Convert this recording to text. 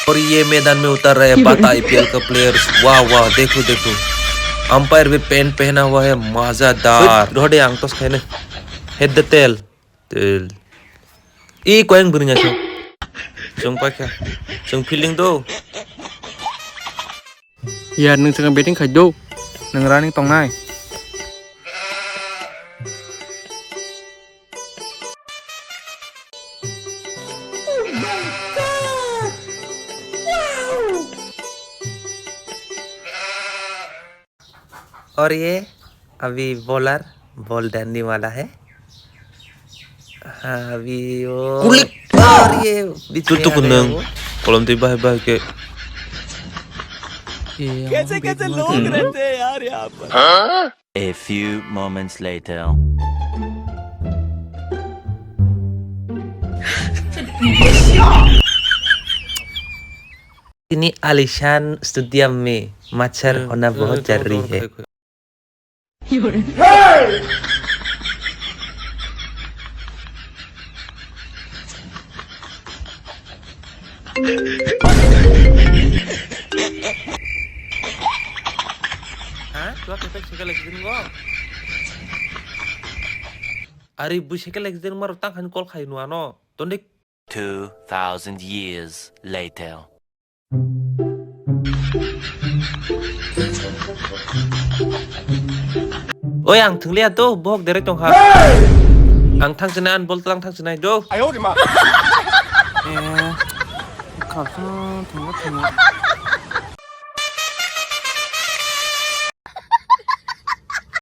और ये मैदान में उतर रहे हैं बाता आईपीएल का प्लेयर्स। वाह वाह, देखो देखो, अंपायर भी पेंट पहना हुआ है, मजादार। रोडे आंग तो खाने हेड तेल तेल ई कोयंग बुरिnya जों पाखा जों फीलिंग दो ya nung sing betting khaju nung running tong nai और ये अभी बॉलर बॉल डालने वाला है। हाँ अभी वो और ये तुतु कुनंग कोलम ती बाय बाय के कैसे कैसे लोग रहते हैं यार यहाँ पर। A few moments later. ini आलिशान स्टेडियम में मच्छर होना बहुत जरूरी है। Ari bushika lexden mar tang han kol khai nuano tondik 2,000 years later. Oi ang thung lia do bok direct tong ha ang thang janan bol tang thang janai do 考上同个同